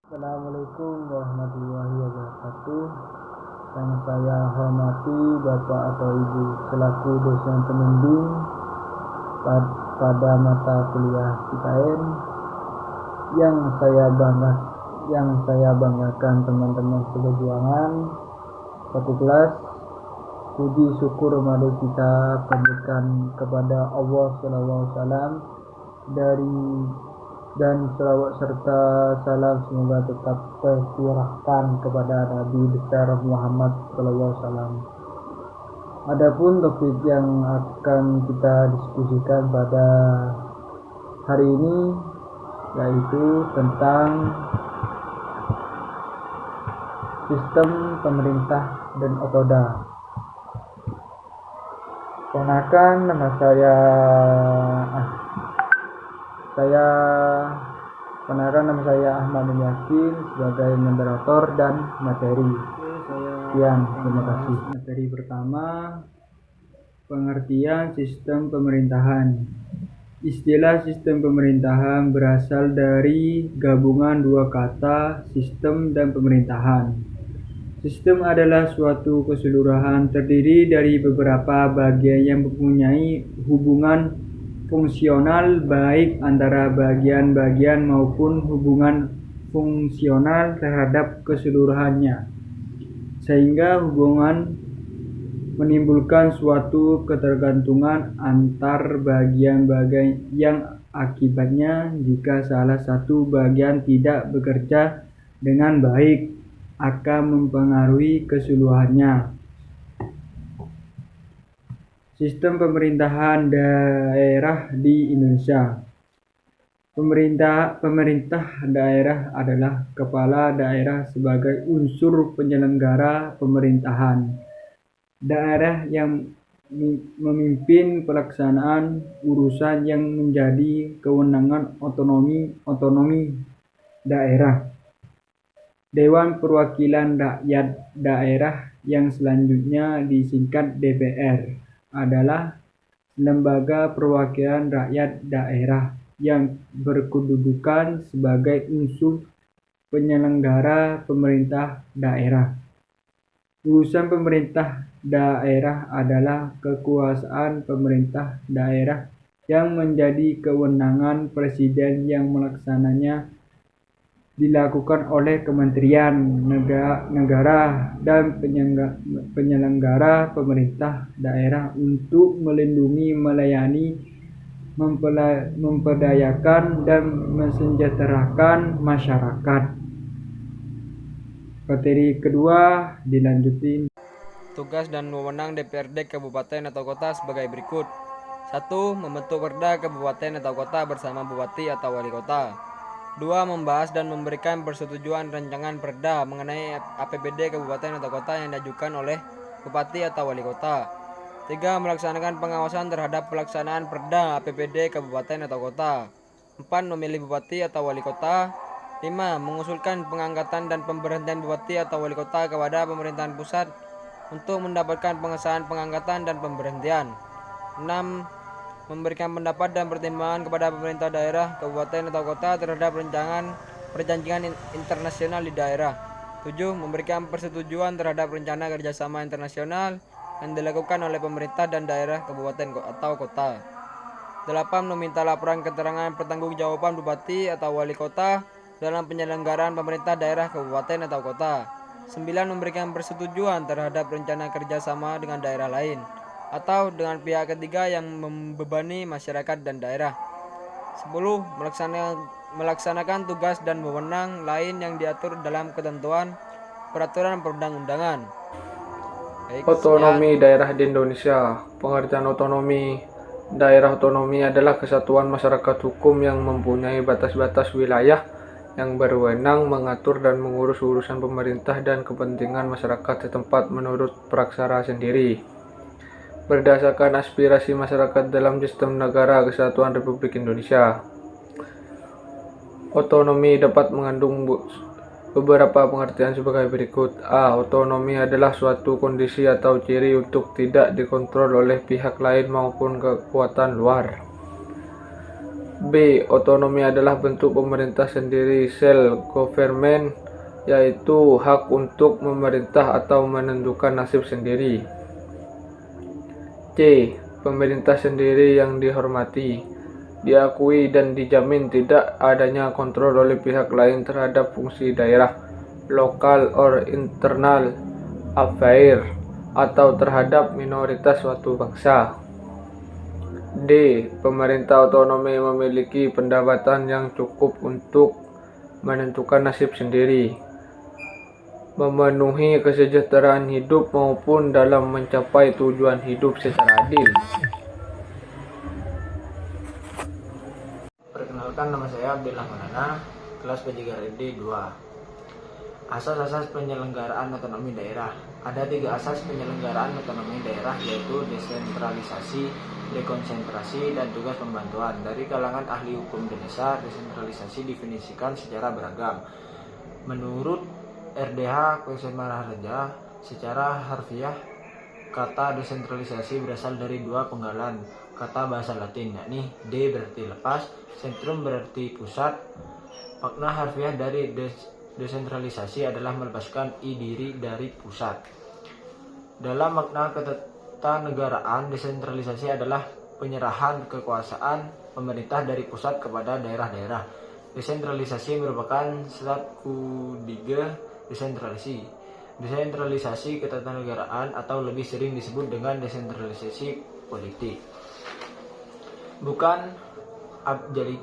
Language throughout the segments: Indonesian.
Assalamualaikum warahmatullahi wabarakatuh. Yang saya hormati Bapak atau Ibu selaku dosen pembimbing pada mata kuliah IKN, yang saya banggakan teman-teman seperjuangan satu kelas. Puji syukur mari kita panjatkan kepada Allah SAW dan selawat serta salam semoga tetap tercurahkan kepada Nabi besar Muhammad SAW. Adapun topik yang akan kita diskusikan pada hari ini yaitu tentang sistem pemerintah dan otoda. Perkenalkan, nama saya Ahmad bin Yasin sebagai moderator dan materi. Sekian, terima kasih. Materi pertama, pengertian sistem pemerintahan. Istilah sistem pemerintahan berasal dari gabungan dua kata, sistem dan pemerintahan. Sistem adalah suatu keseluruhan terdiri dari beberapa bagian yang mempunyai hubungan fungsional baik antara bagian-bagian maupun hubungan fungsional terhadap keseluruhannya, sehingga hubungan menimbulkan suatu ketergantungan antar bagian-bagian yang akibatnya jika salah satu bagian tidak bekerja dengan baik akan mempengaruhi keseluruhannya. Sistem pemerintahan daerah di Indonesia. Pemerintah daerah adalah kepala daerah sebagai unsur penyelenggara pemerintahan daerah yang memimpin pelaksanaan urusan yang menjadi kewenangan otonomi daerah. Dewan Perwakilan Rakyat Daerah yang selanjutnya disingkat DPR adalah lembaga perwakilan rakyat daerah yang berkedudukan sebagai unsur penyelenggara pemerintah daerah. Urusan pemerintah daerah adalah kekuasaan pemerintah daerah yang menjadi kewenangan presiden yang melaksananya dilakukan oleh kementerian negara dan penyelenggara pemerintah daerah untuk melindungi, melayani, memperdayakan, dan mensejahterakan masyarakat. Materi kedua dilanjutin. Tugas dan wewenang DPRD kabupaten atau kota sebagai berikut. 1. Membentuk perda kabupaten atau kota bersama bupati atau wali kota. 2. Membahas dan memberikan persetujuan rancangan perda mengenai APBD kabupaten atau kota yang diajukan oleh bupati atau wali kota. 3. Melaksanakan pengawasan terhadap pelaksanaan perda APBD kabupaten atau kota. 4. Memilih bupati atau wali kota. 5. Mengusulkan pengangkatan dan pemberhentian bupati atau wali kota kepada pemerintahan pusat untuk mendapatkan pengesahan pengangkatan dan pemberhentian. 6. Memberikan pendapat dan pertimbangan kepada pemerintah daerah, kabupaten atau kota terhadap perjanjian internasional di daerah. 7. Memberikan persetujuan terhadap rencana kerjasama internasional yang dilakukan oleh pemerintah dan daerah, kabupaten atau kota. 8. Meminta laporan keterangan pertanggungjawaban bupati atau wali kota dalam penyelenggaraan pemerintah daerah, kabupaten atau kota. 9. Memberikan persetujuan terhadap rencana kerjasama dengan daerah lain atau dengan pihak ketiga yang membebani masyarakat dan daerah. 10. Melaksanakan tugas dan wewenang lain yang diatur dalam ketentuan peraturan perundang-undangan. Otonomi daerah di Indonesia. Pengertian otonomi daerah. Otonomi adalah kesatuan masyarakat hukum yang mempunyai batas-batas wilayah yang berwenang mengatur dan mengurus urusan pemerintah dan kepentingan masyarakat setempat menurut praksara sendiri. Berdasarkan aspirasi masyarakat dalam sistem negara kesatuan Republik Indonesia. Otonomi dapat mengandung beberapa pengertian sebagai berikut. A. Otonomi adalah suatu kondisi atau ciri untuk tidak dikontrol oleh pihak lain maupun kekuatan luar. B. Otonomi adalah bentuk pemerintah sendiri, self-government, yaitu hak untuk memerintah atau menentukan nasib sendiri. C. Pemerintah sendiri yang dihormati, diakui dan dijamin tidak adanya kontrol oleh pihak lain terhadap fungsi daerah, local or internal affair, atau terhadap minoritas suatu bangsa. D. Pemerintah otonomi memiliki pendapatan yang cukup untuk menentukan nasib sendiri, memenuhi kesejahteraan hidup maupun dalam mencapai tujuan hidup secara adil. Perkenalkan, nama saya Abdillah Manana, kelas P3RD 2. Asas-asas penyelenggaraan otonomi daerah. Ada 3 asas penyelenggaraan otonomi daerah, yaitu desentralisasi, dekonsentrasi, dan tugas pembantuan. Dari kalangan ahli hukum Indonesia, desentralisasi definisikan secara beragam. Menurut RDH Kusumaraharja, secara harfiah, kata desentralisasi berasal dari 2 penggalan kata bahasa Latin, yakni de berarti lepas, sentrum berarti pusat. Makna harfiah dari desentralisasi adalah melepaskan diri dari pusat. Dalam makna ketatanegaraan, desentralisasi adalah penyerahan kekuasaan pemerintah dari pusat kepada daerah-daerah. Desentralisasi merupakan satu tiga desentralisasi. Desentralisasi ketatanegaraan atau lebih sering disebut dengan desentralisasi politik. Bukan abjali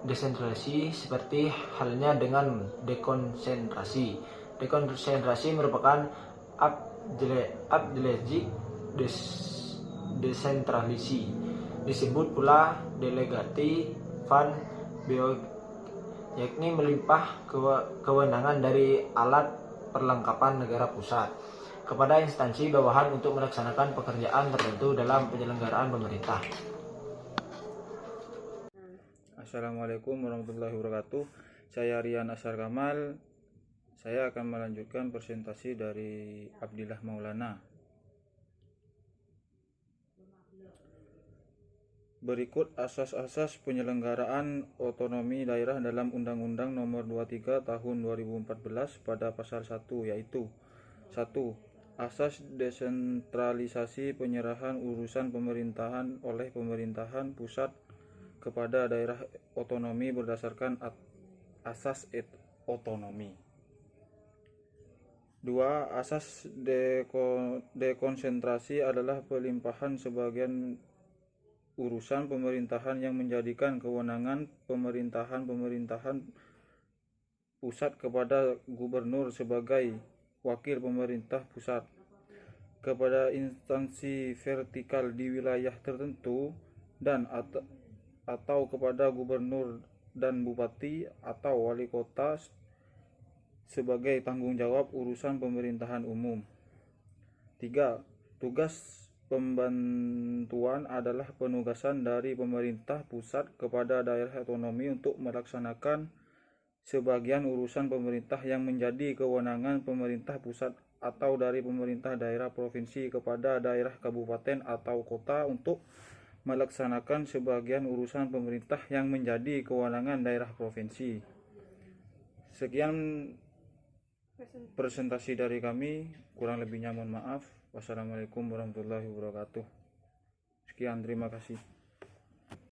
desentralisasi seperti halnya dengan dekonsentrasi. Dekonsentrasi merupakan abjali desentralisasi. Disebut pula delegati van Beog, yakni melimpah kewenangan dari alat perlengkapan negara pusat kepada instansi bawahan untuk melaksanakan pekerjaan tertentu dalam penyelenggaraan pemerintah. Assalamualaikum warahmatullahi wabarakatuh. Saya Rian Ashar Kamal. Saya akan melanjutkan presentasi dari Abdillah Maulana. Berikut asas-asas penyelenggaraan otonomi daerah dalam Undang-Undang Nomor 23 Tahun 2014 pada pasal 1, yaitu 1. Asas desentralisasi penyerahan urusan pemerintahan oleh pemerintahan pusat kepada daerah otonomi berdasarkan asas otonomi. 2. Asas dekonsentrasi adalah pelimpahan sebagian urusan pemerintahan yang menjadikan kewenangan pemerintahan pusat kepada gubernur sebagai wakil pemerintah pusat, kepada instansi vertikal di wilayah tertentu, dan atau kepada gubernur dan bupati atau wali kota sebagai tanggung jawab urusan pemerintahan umum. 3. Tugas pembantuan adalah penugasan dari pemerintah pusat kepada daerah otonomi untuk melaksanakan sebagian urusan pemerintah yang menjadi kewenangan pemerintah pusat atau dari pemerintah daerah provinsi kepada daerah kabupaten atau kota untuk melaksanakan sebagian urusan pemerintah yang menjadi kewenangan daerah provinsi. Sekian presentasi dari kami, kurang lebihnya mohon maaf. Wassalamualaikum warahmatullahi wabarakatuh. Sekian, terima kasih.